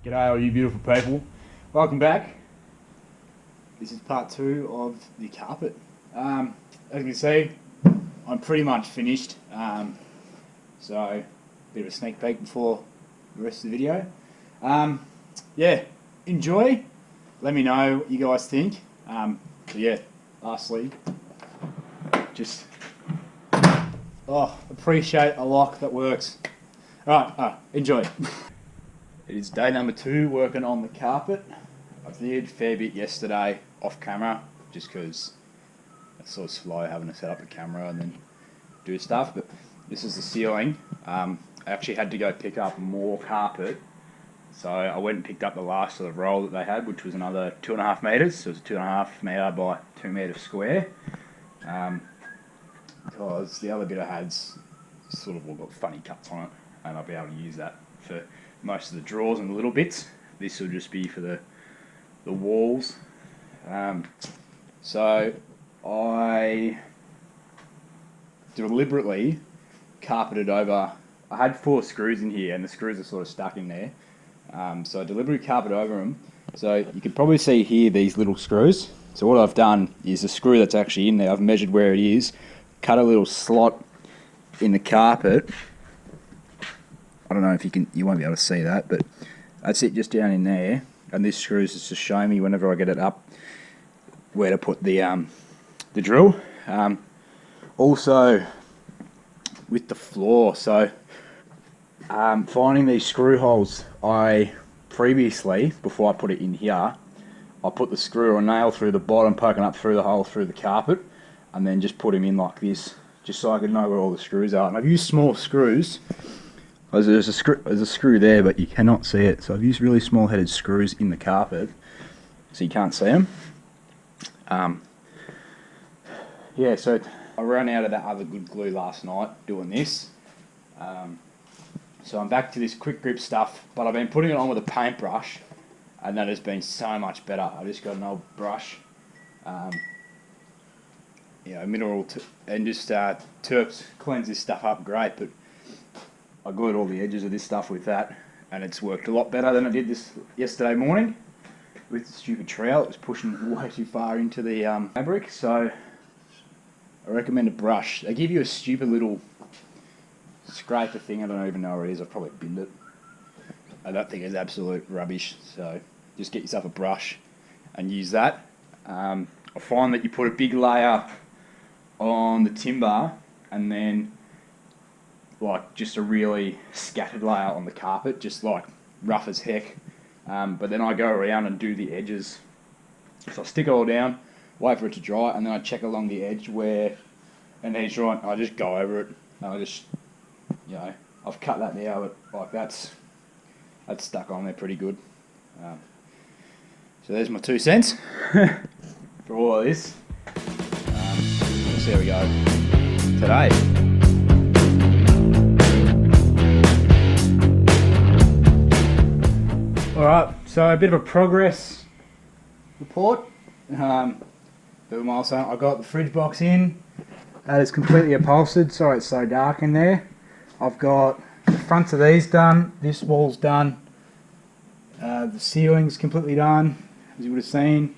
G'day all you beautiful people. Welcome back. This is part 2 of the carpet. As you can see, I'm pretty much finished. So, a bit of a sneak peek before the rest of the video. Yeah, enjoy. Let me know what you guys think. But yeah, lastly, just appreciate a lock that works. Alright, enjoy. It is day number 2 working on the carpet. I did a fair bit yesterday off camera just because it's sort of slow having to set up a camera and then do stuff. But this is the ceiling. I actually had to go pick up more carpet, so I went and picked up the last of the roll that they had, which was another 2.5 metres. So it was 2.5 metre by 2 metre square. Because the other bit I had's sort of all got funny cuts on it, and I'll be able to use that for most of the drawers and the little bits. This will just be for the walls. So I deliberately carpeted over. I had 4 screws in here and the screws are sort of stuck in there. So I deliberately carpeted over them. So you can probably see here these little screws. So what I've done is the screw that's actually in there, I've measured where it is, cut a little slot in the carpet. I don't know if you won't be able to see that, but that's it, just down in there. And this screw is just to show me whenever I get it up where to put the drill. Also with the floor, so finding these screw holes, I previously, before I put it in here, I put the screw or nail through the bottom, poking up through the hole through the carpet, and then just put them in like this, just so I could know where all the screws are. And I've used small screws. There's a screw there, but you cannot see it. So I've used really small headed screws in the carpet, so you can't see them. Yeah, so I ran out of that other good glue last night doing this. So I'm back to this quick grip stuff, but I've been putting it on with a paintbrush, and that has been so much better. I just got an old brush, mineral and just Terps cleanse this stuff up great, but I glued all the edges of this stuff with that, and it's worked a lot better than I did this yesterday morning with the stupid trowel. It was pushing way too far into the fabric, so I recommend a brush. They give you a stupid little scraper thing. I don't even know where it is. I've probably binned it. I don't think it's absolute rubbish, so just get yourself a brush and use that. I find that you put a big layer on the timber and then like just a really scattered layer on the carpet, just like rough as heck. But then I go around and do the edges. So I stick it all down, wait for it to dry, and then I check along the edge where an edge dry, and I just go over it. And I just, I've cut that now, but like that's stuck on there pretty good. So there's my 2 cents for all of this. We'll see how we go today. Alright, so a bit of a progress report. Bit of a milestone. I got the fridge box in. That is completely upholstered. Sorry it's so dark in there. I've got the fronts of these done. This wall's done. The ceiling's completely done, as you would have seen.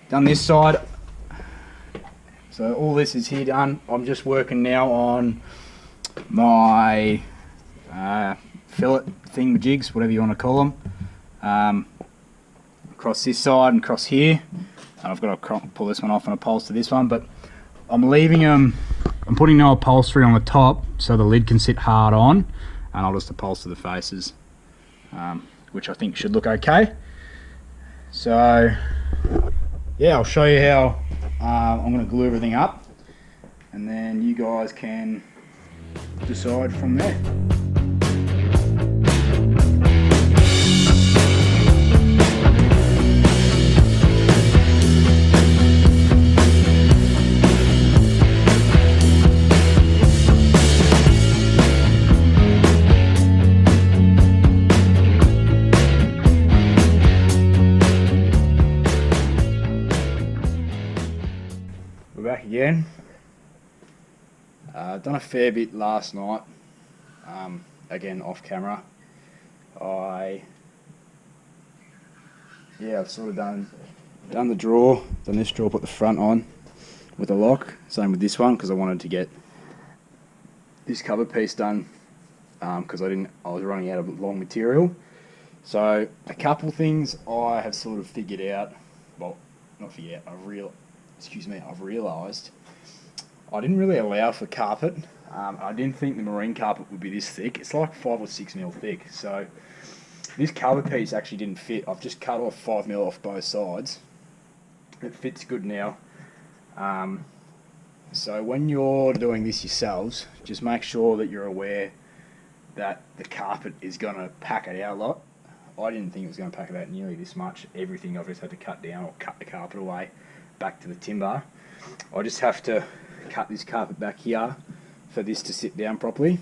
Done this side. So all this is here done. I'm just working now on my fillet thingamajigs, whatever you want to call them, across this side and across here, and I've got to pull this one off and upholster this one, but I'm leaving them, I'm putting no upholstery on the top so the lid can sit hard on, and I'll just upholster the faces, which I think should look okay. So yeah, I'll show you how I'm going to glue everything up, and then you guys can decide from there. Back again. Done a fair bit last night, again off camera. I've sort of done the drawer, done this drawer, put the front on with a lock. Same with this one because I wanted to get this cover piece done because I was running out of long material. So a couple things I have sort of figured out. Well, not figured out. I've realised I didn't really allow for carpet. I didn't think the marine carpet would be this thick. It's like 5 or 6 mil thick. So this cover piece actually didn't fit. I've just cut off 5 mil off both sides. It fits good now. So when you're doing this yourselves, just make sure that you're aware that the carpet is going to pack it out a lot. I didn't think it was going to pack it out nearly this much. Everything I've just had to cut down or cut the carpet away back to the timber. I just have to cut this carpet back here for this to sit down properly.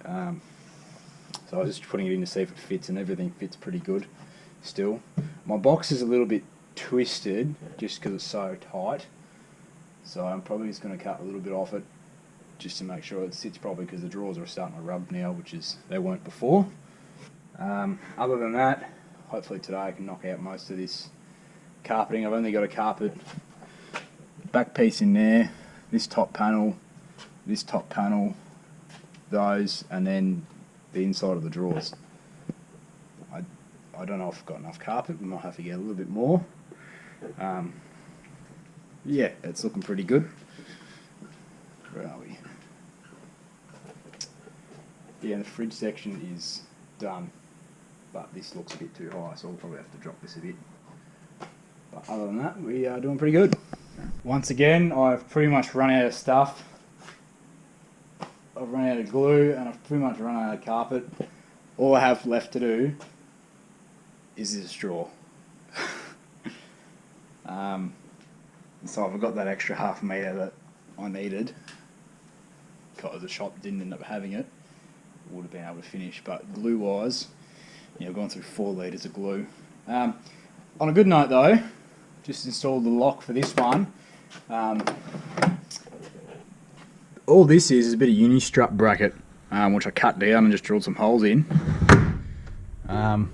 So I was just putting it in to see if it fits, and everything fits pretty good still. My box is a little bit twisted just because it's so tight. So I'm probably just going to cut a little bit off it just to make sure it sits properly because the drawers are starting to rub now, which is they weren't before. Other than that, hopefully today I can knock out most of this carpeting. I've only got a carpet back piece in there, this top panel, those, and then the inside of the drawers. I don't know if I've got enough carpet. We might have to get a little bit more. Yeah, it's looking pretty good. Where are we? Yeah, the fridge section is done, but this looks a bit too high, so I'll probably have to drop this a bit. But other than that, we are doing pretty good. Once again, I've pretty much run out of stuff. I've run out of glue and I've pretty much run out of carpet. All I have left to do is this drawer. So I've got that extra ½ metre that I needed because the shop didn't end up having it. Would have been able to finish, but glue wise, I've gone through 4 litres of glue. On a good note though, just installed the lock for this one. All this is a bit of uni-strut bracket, which I cut down and just drilled some holes in. And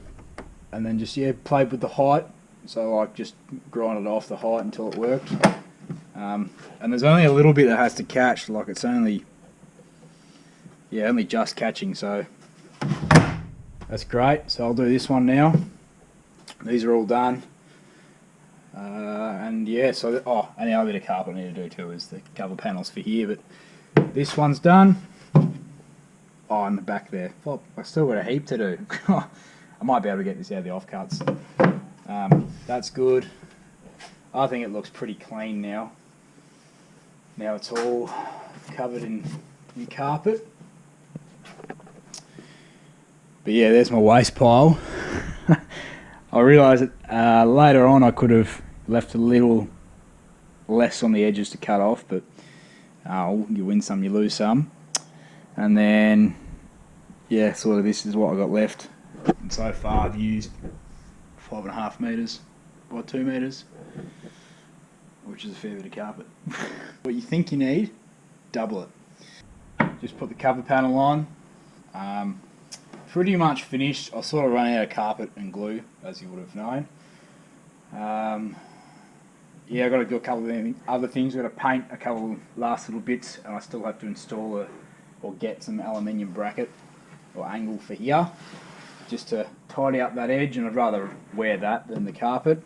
then just played with the height, so I just grinded off the height until it worked. And there's only a little bit that has to catch, like it's only just catching, so that's great. So I'll do this one now. These are all done. And yeah, so and the other bit of carpet I need to do too is the cover panels for here, but this one's done. Oh, in the back there. Well, I still got a heap to do. I might be able to get this out of the offcuts. That's good. I think it looks pretty clean now. Now it's all covered in carpet. But yeah, there's my waste pile. I realised that later on I could have left a little less on the edges to cut off, but you win some, you lose some. And then, yeah, sort of this is what I got left. And so far I've used 5.5 metres by 2 metres, which is a fair bit of carpet. What you think you need, double it. Just put the cover panel on. Pretty much finished. I sort of run out of carpet and glue, as you would have known. Yeah, I've got to do a couple of other things. I've got to paint a couple of last little bits, and I still have to install or get some aluminium bracket or angle for here, just to tidy up that edge, and I'd rather wear that than the carpet.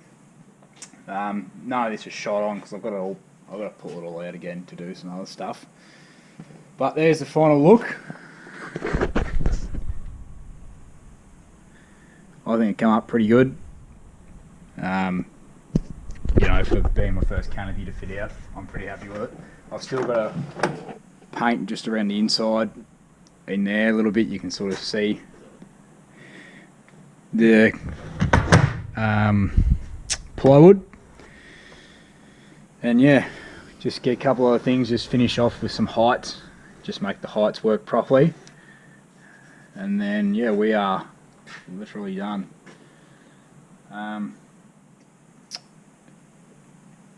None of this is shot on because I've got to pull it all out again to do some other stuff. But there's the final look. I think it came up pretty good. For being my first canopy to fit out, I'm pretty happy with it. I've still got to paint just around the inside in there a little bit. You can sort of see the plywood. And yeah, just get a couple other things, just finish off with some heights, just make the heights work properly. And then yeah, we are literally done.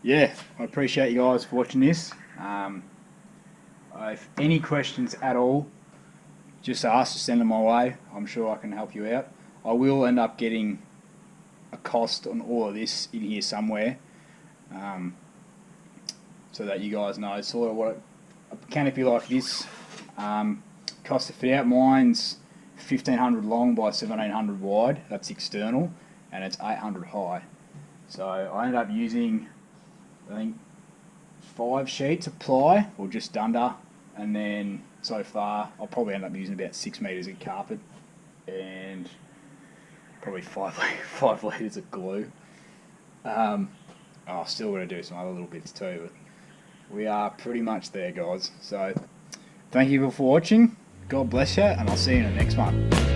Yeah, I appreciate you guys for watching this. If any questions at all, just ask, just send them my way. I'm sure I can help you out. I will end up getting a cost on all of this in here somewhere, so that you guys know sort of what a canopy like this costs to fit out. Mine's 1500 long by 1700 wide, that's external, and it's 800 high. So I ended up using, I think, 5 sheets of ply, or just under, and then so far I'll probably end up using about 6 metres of carpet and probably 5 litres of glue. Still got to do some other little bits too, but we are pretty much there, guys. So thank you for watching, God bless you, and I'll see you in the next one.